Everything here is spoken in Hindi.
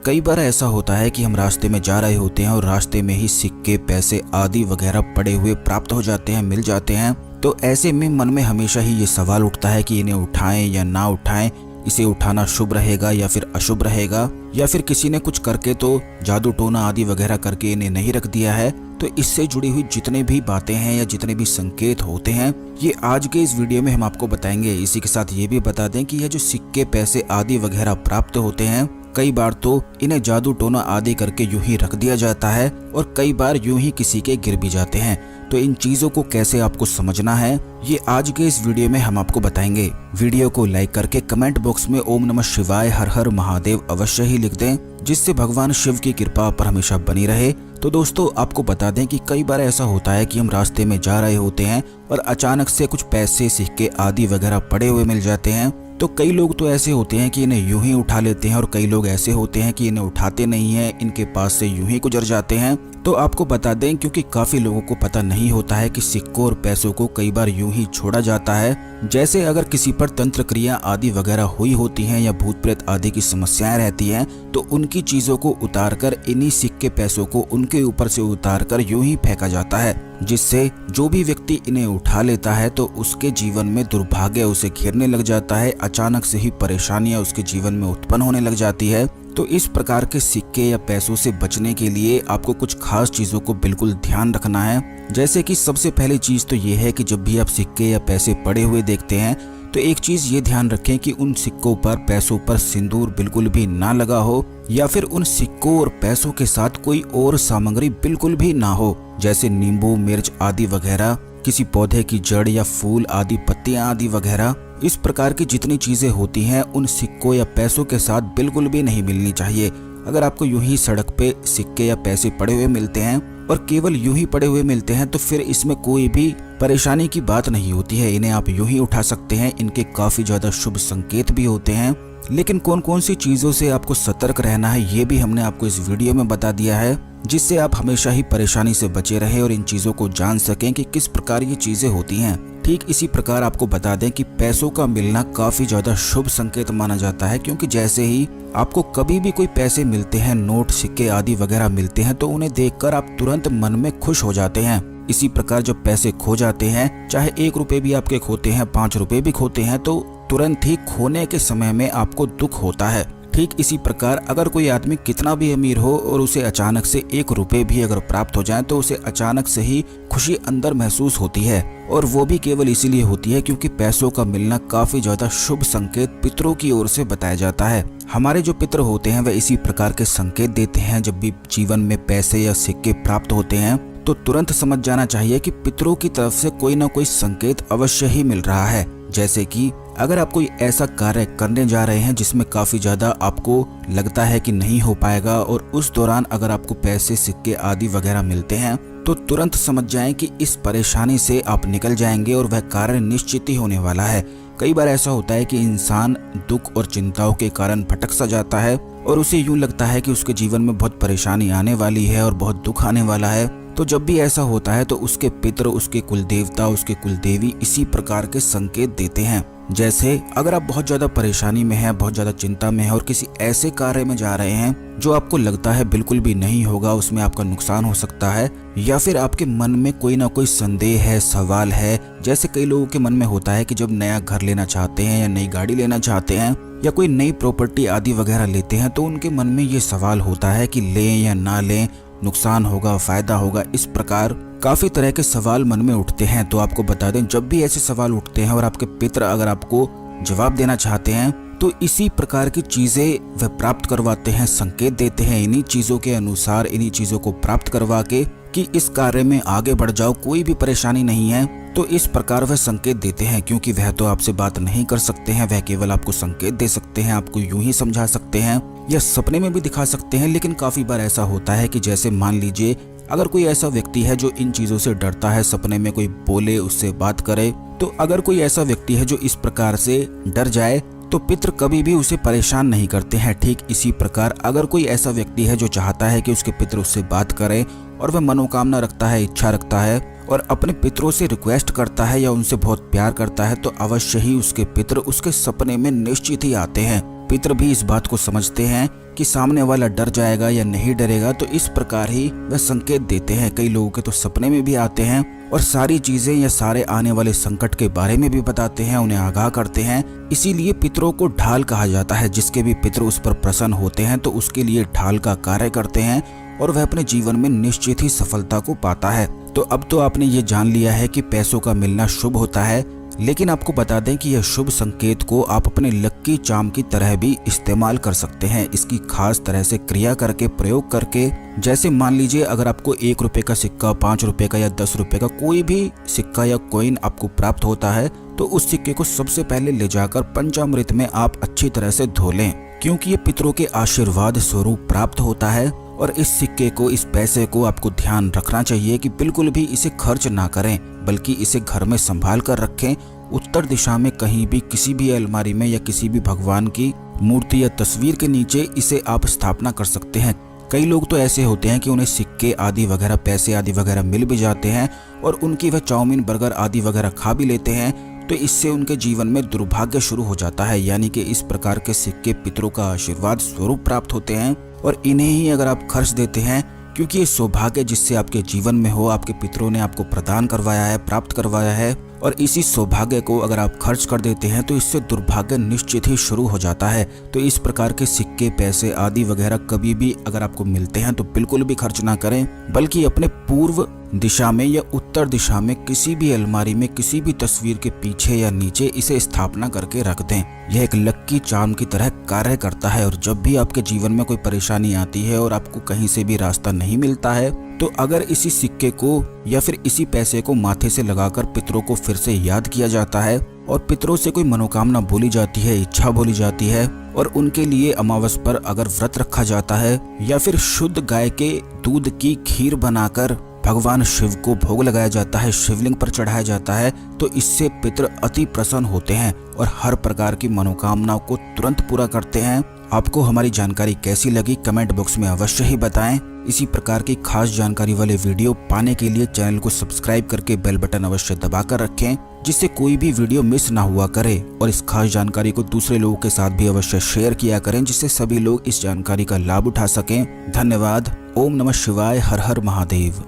कई बार ऐसा होता है कि हम रास्ते में जा रहे होते हैं और रास्ते में ही सिक्के, पैसे आदि वगैरह पड़े हुए प्राप्त हो जाते हैं, मिल जाते हैं। तो ऐसे में मन में हमेशा ही ये सवाल उठता है कि इन्हें उठाएं या ना उठाएं, इसे उठाना शुभ रहेगा या फिर अशुभ रहेगा, या फिर किसी ने कुछ करके तो जादू टोना आदि वगैरह करके इन्हें नहीं रख दिया है। तो इससे जुड़ी हुई जितने भी बातें हैं या जितने भी संकेत होते हैं, ये आज के इस वीडियो में हम आपको बताएंगे। इसी के साथ ये भी बता दें कि ये जो सिक्के, पैसे आदि वगैरह प्राप्त होते हैं, कई बार तो इन्हें जादू टोना आदि करके यूं ही रख दिया जाता है और कई बार यूं ही किसी के गिर भी जाते हैं। तो इन चीजों को कैसे आपको समझना है, ये आज के इस वीडियो में हम आपको बताएंगे। वीडियो को लाइक करके कमेंट बॉक्स में ओम नमः शिवाय, हर हर महादेव अवश्य ही लिख दें, जिससे भगवान शिव की कृपा पर हमेशा बनी रहे। तो दोस्तों, आपको बता दें कि कई बार ऐसा होता है कि हम रास्ते में जा रहे होते हैं और अचानक से कुछ पैसे, सिक्के आदि वगैरह पड़े हुए मिल जाते हैं। तो कई लोग तो ऐसे होते हैं कि इन्हें यूं ही उठा लेते हैं और कई लोग ऐसे होते हैं कि इन्हें उठाते नहीं हैं, इनके पास से यूं ही गुजर जाते हैं। तो आपको बता दें, क्योंकि काफी लोगों को पता नहीं होता है कि सिक्कों और पैसों को कई बार यूं ही छोड़ा जाता है। जैसे अगर किसी पर तंत्र क्रिया आदि वगैरह हुई होती हैं या भूत प्रेत आदि की समस्याएं रहती हैं, तो उनकी चीजों को उतारकर इन्हीं सिक्के, पैसों को उनके ऊपर से उतारकर यूं ही फेंका जाता है, जिससे जो भी व्यक्ति इन्हें उठा लेता है तो उसके जीवन में दुर्भाग्य उसे घेरने लग जाता है। अचानक से ही परेशानियां उसके जीवन में उत्पन्न होने लग जाती है। तो इस प्रकार के सिक्के या पैसों से बचने के लिए आपको कुछ खास चीजों को बिल्कुल ध्यान रखना है। जैसे कि सबसे पहली चीज तो ये है कि जब भी आप सिक्के या पैसे पड़े हुए देखते हैं, तो एक चीज ये ध्यान रखें कि उन सिक्कों पर, पैसों पर सिंदूर बिल्कुल भी ना लगा हो, या फिर उन सिक्कों और पैसों के साथ कोई और सामग्री बिल्कुल भी ना हो, जैसे नींबू, मिर्च आदि वगैरह, किसी पौधे की जड़ या फूल आदि, पत्तियां आदि वगैरह। इस प्रकार की जितनी चीजें होती हैं उन सिक्कों या पैसों के साथ बिल्कुल भी नहीं मिलनी चाहिए। अगर आपको यूं ही सड़क पे सिक्के या पैसे पड़े हुए मिलते हैं और केवल यूं ही पड़े हुए मिलते हैं, तो फिर इसमें कोई भी परेशानी की बात नहीं होती है। इन्हें आप यूं ही उठा सकते हैं, इनके काफी ज्यादा शुभ संकेत भी होते हैं। लेकिन कौन कौन सी चीजों से आपको सतर्क रहना है, ये भी हमने आपको इस वीडियो में बता दिया है, जिससे आप हमेशा ही परेशानी से बचे रहे और इन चीजों को जान सकें कि किस प्रकार ये चीजें होती हैं। ठीक इसी प्रकार आपको बता दें कि पैसों का मिलना काफी ज्यादा शुभ संकेत माना जाता है, क्योंकि जैसे ही आपको कभी भी कोई पैसे मिलते हैं, नोट, सिक्के आदि वगैरह मिलते हैं, तो उन्हें देखकर आप तुरंत मन में खुश हो जाते हैं। इसी प्रकार जब पैसे खो जाते हैं, चाहे 1 रुपए भी आपके खोते हैं, 5 रुपए भी खोते हैं, तो तुरंत ही खोने के समय में आपको दुख होता है। ठीक इसी प्रकार अगर कोई आदमी कितना भी अमीर हो और उसे अचानक से 1 रुपए भी अगर प्राप्त हो जाए, तो उसे अचानक से ही खुशी अंदर महसूस होती है, और वो भी केवल इसीलिए होती है क्योंकि पैसों का मिलना काफी ज्यादा शुभ संकेत पितरों की ओर से बताया जाता है। हमारे जो पितर होते हैं वह इसी प्रकार के संकेत देते हैं। जब भी जीवन में पैसे या सिक्के प्राप्त होते हैं, तो तुरंत समझ जाना चाहिए कि पितरों की तरफ से कोई ना कोई संकेत अवश्य ही मिल रहा है। जैसे कि अगर आप कोई ऐसा कार्य करने जा रहे हैं जिसमें काफी ज्यादा आपको लगता है कि नहीं हो पाएगा, और उस दौरान अगर आपको पैसे, सिक्के आदि वगैरह मिलते हैं, तो तुरंत समझ जाएं कि इस परेशानी से आप निकल जाएंगे और वह कार्य निश्चित ही होने वाला है। कई बार ऐसा होता है कि इंसान दुख और चिंताओं के कारण भटक सा जाता है और उसे यूं लगता है कि उसके जीवन में बहुत परेशानी आने वाली है और बहुत दुख आने वाला है। तो जब भी ऐसा होता है तो उसके पितर, उसके कुल देवता, उसके कुल देवी इसी प्रकार के संकेत देते हैं। जैसे अगर आप बहुत ज्यादा परेशानी में हैं, बहुत ज्यादा चिंता में हैं और किसी ऐसे कार्य में जा रहे हैं जो आपको लगता है बिल्कुल भी नहीं होगा, उसमें आपका नुकसान हो सकता है, या फिर आपके मन में कोई ना कोई संदेह है, सवाल है। जैसे कई लोगों के मन में होता है कि जब नया घर लेना चाहते हैं या नई गाड़ी लेना चाहते हैं या कोई नई प्रॉपर्टी आदि वगैरह लेते हैं, तो उनके मन में ये सवाल होता है कि लें या ना लें, नुकसान होगा, फायदा होगा। इस प्रकार काफी तरह के सवाल मन में उठते हैं। तो आपको बता दें, जब भी ऐसे सवाल उठते हैं और आपके पितर अगर आपको जवाब देना चाहते हैं, तो इसी प्रकार की चीजें वह प्राप्त करवाते हैं, संकेत देते हैं। इन्हीं चीजों के अनुसार, इन्हीं चीजों को प्राप्त करवा के कि इस कार्य में आगे बढ़ जाओ, कोई भी परेशानी नहीं है, तो इस प्रकार वह संकेत देते हैं। क्योंकि वह तो आपसे बात नहीं कर सकते हैं, वह केवल आपको संकेत दे सकते हैं, आपको यूं ही समझा सकते हैं या सपने में भी दिखा सकते हैं। लेकिन काफी बार ऐसा होता है कि जैसे मान लीजिए अगर कोई ऐसा व्यक्ति है जो इन चीजों से डरता है, सपने में कोई बोले, उससे बात करे, तो अगर कोई ऐसा व्यक्ति है जो इस प्रकार से डर जाए, तो पितृ कभी भी उसे परेशान नहीं करते हैं। ठीक इसी प्रकार अगर कोई ऐसा व्यक्ति है जो चाहता है कि उसके पितृ उससे बात करें और वह मनोकामना रखता है, इच्छा रखता है और अपने पितरों से रिक्वेस्ट करता है या उनसे बहुत प्यार करता है, तो अवश्य ही उसके पितृ उसके सपने में निश्चित ही आते हैं। पितर भी इस बात को समझते हैं कि सामने वाला डर जाएगा या नहीं डरेगा, तो इस प्रकार ही वह संकेत देते हैं। कई लोगों के तो सपने में भी आते हैं और सारी चीजें या सारे आने वाले संकट के बारे में भी बताते हैं, उन्हें आगाह करते हैं। इसीलिए पितरों को ढाल कहा जाता है। जिसके भी पितर उस पर प्रसन्न होते हैं तो उसके लिए ढाल का कार्य करते हैं और वह अपने जीवन में निश्चित ही सफलता को पाता है। तो अब तो आपने ये जान लिया है कि पैसों का मिलना शुभ होता है, लेकिन आपको बता दें कि यह शुभ संकेत को आप अपने लक्की चार्म की तरह भी इस्तेमाल कर सकते हैं। इसकी खास तरह से क्रिया करके, प्रयोग करके, जैसे मान लीजिए अगर आपको 1 रुपए का सिक्का, 5 रुपए का या 10 रुपए का कोई भी सिक्का या कॉइन आपको प्राप्त होता है तो उस सिक्के को सबसे पहले ले जाकर पंचामृत में आप अच्छी तरह से धो लें, क्योंकि ये पितरों के आशीर्वाद स्वरूप प्राप्त होता है। और इस सिक्के को, इस पैसे को आपको ध्यान रखना चाहिए कि बिल्कुल भी इसे खर्च ना करें, बल्कि इसे घर में संभाल कर रखें। उत्तर दिशा में कहीं भी, किसी भी अलमारी में या किसी भी भगवान की मूर्ति या तस्वीर के नीचे इसे आप स्थापना कर सकते हैं। कई लोग तो ऐसे होते हैं कि उन्हें सिक्के आदि वगैरह, पैसे आदि वगैरह मिल भी जाते हैं और उनकी वह चाउमीन, बर्गर आदि वगैरह खा भी लेते हैं, तो इससे उनके जीवन में दुर्भाग्य शुरू हो जाता है। यानी कि इस प्रकार के सिक्के पितरों का आशीर्वाद स्वरूप प्राप्त होते हैं और इन्हें ही अगर आप खर्च देते हैं, क्योंकि ये सौभाग्य जिससे आपके जीवन में हो, आपके पितरों ने आपको प्रदान करवाया है, प्राप्त करवाया है, और इसी सौभाग्य को अगर आप खर्च कर देते हैं तो इससे दुर्भाग्य निश्चित ही शुरू हो जाता है। तो इस प्रकार के सिक्के, पैसे आदि वगैरह कभी भी अगर आपको मिलते हैं तो बिल्कुल भी खर्च ना करें, बल्कि अपने पूर्व दिशा में या उत्तर दिशा में किसी भी अलमारी में, किसी भी तस्वीर के पीछे या नीचे इसे स्थापना करके रख दें। यह एक लक्की चार्म की तरह कार्य करता है। और जब भी आपके जीवन में कोई परेशानी आती है और आपको कहीं से भी रास्ता नहीं मिलता है, तो अगर इसी सिक्के को या फिर इसी पैसे को माथे से लगाकर पितरों को फिर से याद किया जाता है और पितरों से कोई मनोकामना बोली जाती है, इच्छा बोली जाती है, और उनके लिए अमावस पर अगर व्रत रखा जाता है या फिर शुद्ध गाय के दूध की खीर बनाकर भगवान शिव को भोग लगाया जाता है, शिवलिंग पर चढ़ाया जाता है, तो इससे पितर अति प्रसन्न होते हैं और हर प्रकार की मनोकामनाओं को तुरंत पूरा करते हैं। आपको हमारी जानकारी कैसी लगी कमेंट बॉक्स में अवश्य ही बताएं। इसी प्रकार की खास जानकारी वाले वीडियो पाने के लिए चैनल को सब्सक्राइब करके बेल बटन अवश्य दबाकर रखें, जिससे कोई भी वीडियो मिस ना हुआ करे। और इस खास जानकारी को दूसरे लोगों के साथ भी अवश्य शेयर किया करें, जिससे सभी लोग इस जानकारी का लाभ उठा सकें। धन्यवाद। ओम नमः शिवाय। हर हर महादेव।